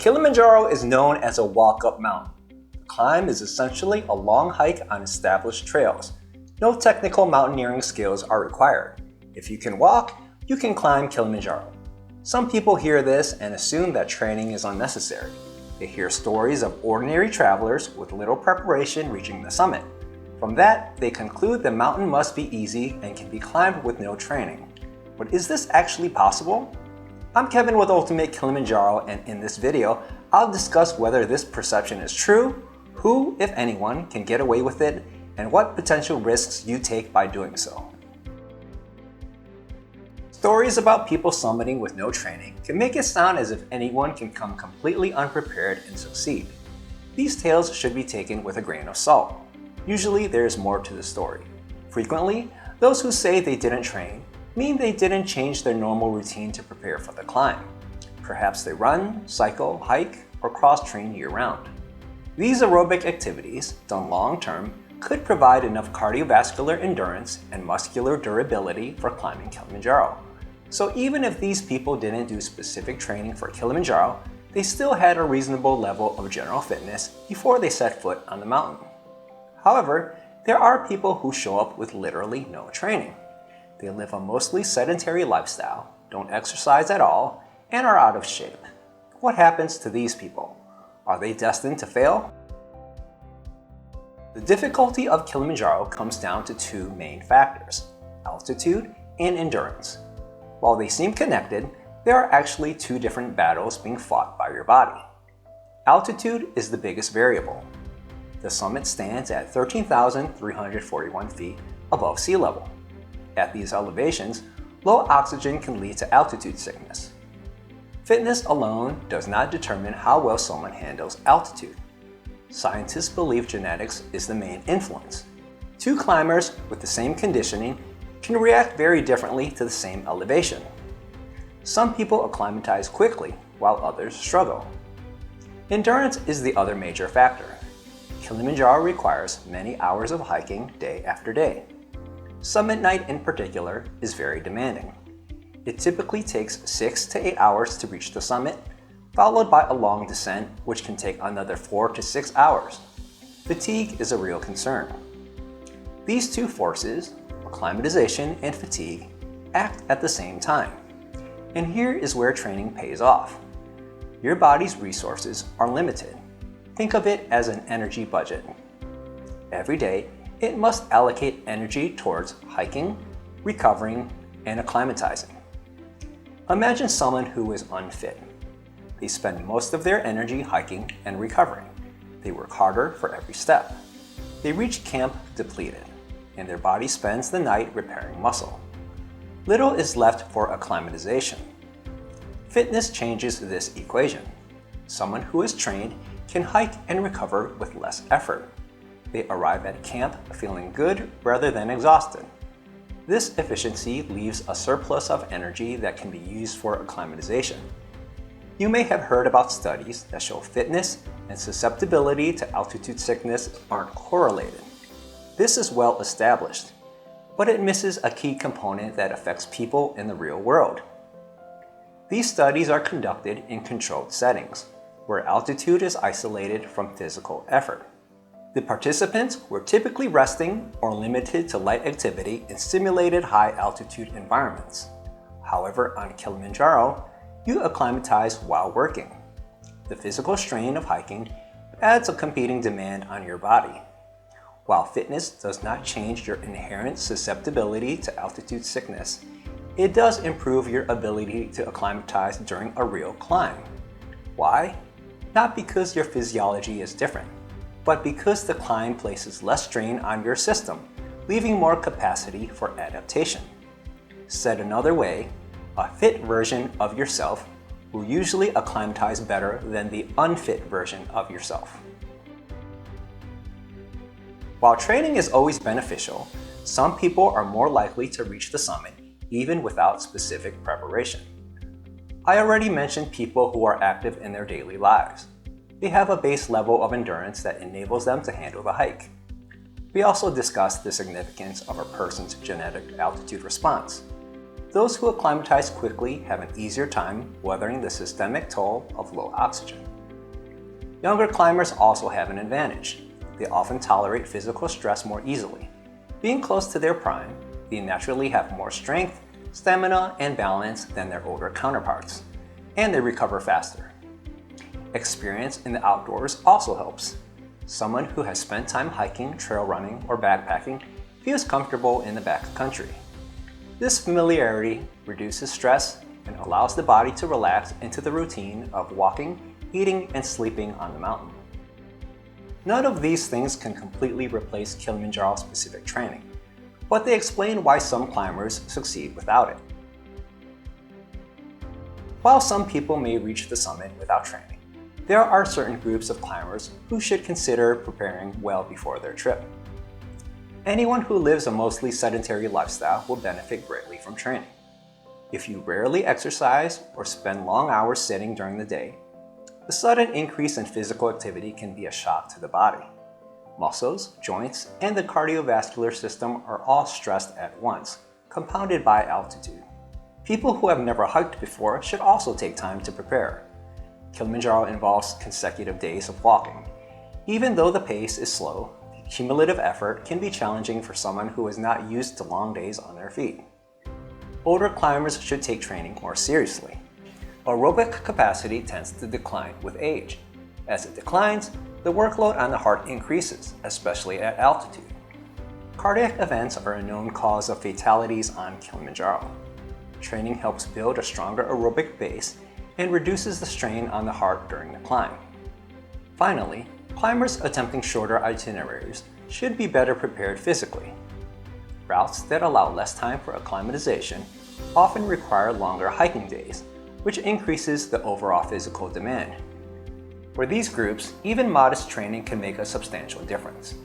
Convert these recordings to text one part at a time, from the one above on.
Kilimanjaro is known as a walk-up mountain. The climb is essentially a long hike on established trails. No technical mountaineering skills are required. If you can walk, you can climb Kilimanjaro. Some people hear this and assume that training is unnecessary. They hear stories of ordinary travelers with little preparation reaching the summit. From that, they conclude the mountain must be easy and can be climbed with no training. But is this actually possible? I'm Kevin with Ultimate Kilimanjaro, and in this video, I'll discuss whether this perception is true, who, if anyone, can get away with it, and what potential risks you take by doing so. Stories about people summiting with no training can make it sound as if anyone can come completely unprepared and succeed. These tales should be taken with a grain of salt. Usually, there is more to the story. Frequently, those who say they didn't train mean they didn't change their normal routine to prepare for the climb. Perhaps they run, cycle, hike, or cross-train year-round. These aerobic activities, done long-term, could provide enough cardiovascular endurance and muscular durability for climbing Kilimanjaro. So even if these people didn't do specific training for Kilimanjaro, they still had a reasonable level of general fitness before they set foot on the mountain. However, there are people who show up with literally no training. They live a mostly sedentary lifestyle, don't exercise at all, and are out of shape. What happens to these people? Are they destined to fail? The difficulty of Kilimanjaro comes down to two main factors: altitude and endurance. While they seem connected, there are actually two different battles being fought by your body. Altitude is the biggest variable. The summit stands at 13,341 feet above sea level. At these elevations, low oxygen can lead to altitude sickness. Fitness alone does not determine how well someone handles altitude. Scientists believe genetics is the main influence. Two climbers with the same conditioning can react very differently to the same elevation. Some people acclimatize quickly, while others struggle. Endurance is the other major factor. Kilimanjaro requires many hours of hiking day after day. Summit night in particular is very demanding. It typically takes 6 to 8 hours to reach the summit, followed by a long descent which can take another 4 to 6 hours. Fatigue is a real concern. These two forces, acclimatization and fatigue, act at the same time. And here is where training pays off. Your body's resources are limited. Think of it as an energy budget. Every day, it must allocate energy towards hiking, recovering, and acclimatizing. Imagine someone who is unfit. They spend most of their energy hiking and recovering. They work harder for every step. They reach camp depleted, and their body spends the night repairing muscle. Little is left for acclimatization. Fitness changes this equation. Someone who is trained can hike and recover with less effort. They arrive at camp feeling good rather than exhausted. This efficiency leaves a surplus of energy that can be used for acclimatization. You may have heard about studies that show fitness and susceptibility to altitude sickness aren't correlated. This is well established, but it misses a key component that affects people in the real world. These studies are conducted in controlled settings, where altitude is isolated from physical effort. The participants were typically resting or limited to light activity in simulated high-altitude environments. However, on Kilimanjaro, you acclimatize while working. The physical strain of hiking adds a competing demand on your body. While fitness does not change your inherent susceptibility to altitude sickness, it does improve your ability to acclimatize during a real climb. Why? Not because your physiology is different, but because the climb places less strain on your system, leaving more capacity for adaptation. Said another way, a fit version of yourself will usually acclimatize better than the unfit version of yourself. While training is always beneficial, some people are more likely to reach the summit even without specific preparation. I already mentioned people who are active in their daily lives. They have a base level of endurance that enables them to handle the hike. We also discussed the significance of a person's genetic altitude response. Those who acclimatize quickly have an easier time weathering the systemic toll of low oxygen. Younger climbers also have an advantage. They often tolerate physical stress more easily. Being close to their prime, they naturally have more strength, stamina, and balance than their older counterparts, and they recover faster. Experience in the outdoors also helps. Someone who has spent time hiking, trail running, or backpacking feels comfortable in the backcountry. This familiarity reduces stress and allows the body to relax into the routine of walking, eating, and sleeping on the mountain. None of these things can completely replace Kilimanjaro-specific training, but they explain why some climbers succeed without it. While some people may reach the summit without training, there are certain groups of climbers who should consider preparing well before their trip. Anyone who lives a mostly sedentary lifestyle will benefit greatly from training. If you rarely exercise or spend long hours sitting during the day, the sudden increase in physical activity can be a shock to the body. Muscles, joints, and the cardiovascular system are all stressed at once, compounded by altitude. People who have never hiked before should also take time to prepare. Kilimanjaro involves consecutive days of walking. Even though the pace is slow, the cumulative effort can be challenging for someone who is not used to long days on their feet. Older climbers should take training more seriously. Aerobic capacity tends to decline with age. As it declines, the workload on the heart increases, especially at altitude. Cardiac events are a known cause of fatalities on Kilimanjaro. Training helps build a stronger aerobic base and reduces the strain on the heart during the climb. Finally, climbers attempting shorter itineraries should be better prepared physically. Routes that allow less time for acclimatization often require longer hiking days, which increases the overall physical demand. For these groups, even modest training can make a substantial difference.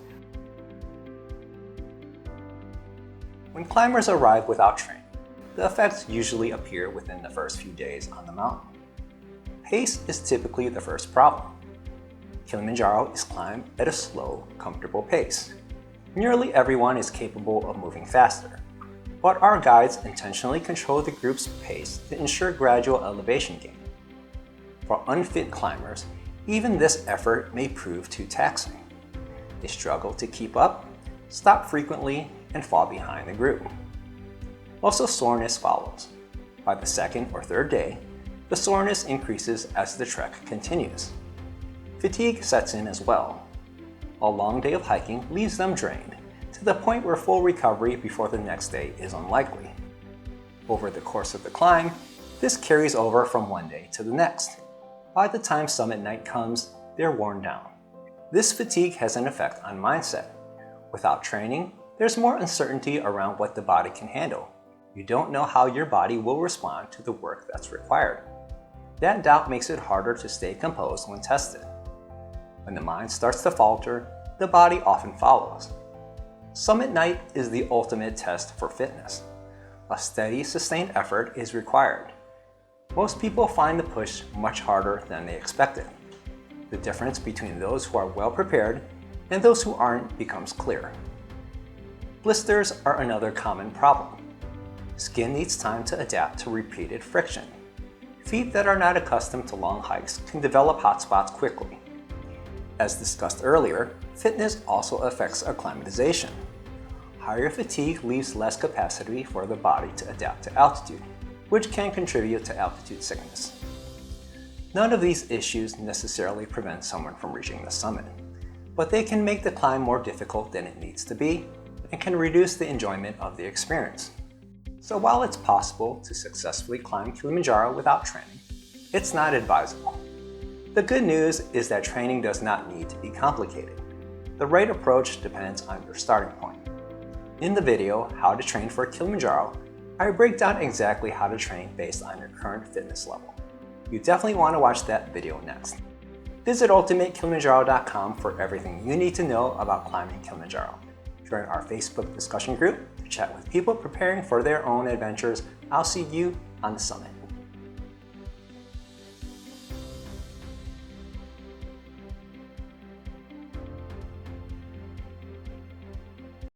When climbers arrive without training, the effects usually appear within the first few days on the mountain. Pace is typically the first problem. Kilimanjaro is climbed at a slow, comfortable pace. Nearly everyone is capable of moving faster, but our guides intentionally control the group's pace to ensure gradual elevation gain. For unfit climbers, even this effort may prove too taxing. They struggle to keep up, stop frequently, and fall behind the group. Also, soreness follows. By the second or third day, the soreness increases as the trek continues. Fatigue sets in as well. A long day of hiking leaves them drained, to the point where full recovery before the next day is unlikely. Over the course of the climb, this carries over from one day to the next. By the time summit night comes, they're worn down. This fatigue has an effect on mindset. Without training, there's more uncertainty around what the body can handle. You don't know how your body will respond to the work that's required. That doubt makes it harder to stay composed when tested. When the mind starts to falter, the body often follows. Summit night is the ultimate test for fitness. A steady, sustained effort is required. Most people find the push much harder than they expected. The difference between those who are well prepared and those who aren't becomes clear. Blisters are another common problem. Skin needs time to adapt to repeated friction. Feet that are not accustomed to long hikes can develop hot spots quickly. As discussed earlier, fitness also affects acclimatization. Higher fatigue leaves less capacity for the body to adapt to altitude, which can contribute to altitude sickness. None of these issues necessarily prevent someone from reaching the summit, but they can make the climb more difficult than it needs to be and can reduce the enjoyment of the experience. So while it's possible to successfully climb Kilimanjaro without training, it's not advisable. The good news is that training does not need to be complicated. The right approach depends on your starting point. In the video, How to Train for Kilimanjaro, I break down exactly how to train based on your current fitness level. You definitely want to watch that video next. Visit ultimatekilimanjaro.com for everything you need to know about climbing Kilimanjaro. Join our Facebook discussion group to chat with people preparing for their own adventures. I'll see you on the summit.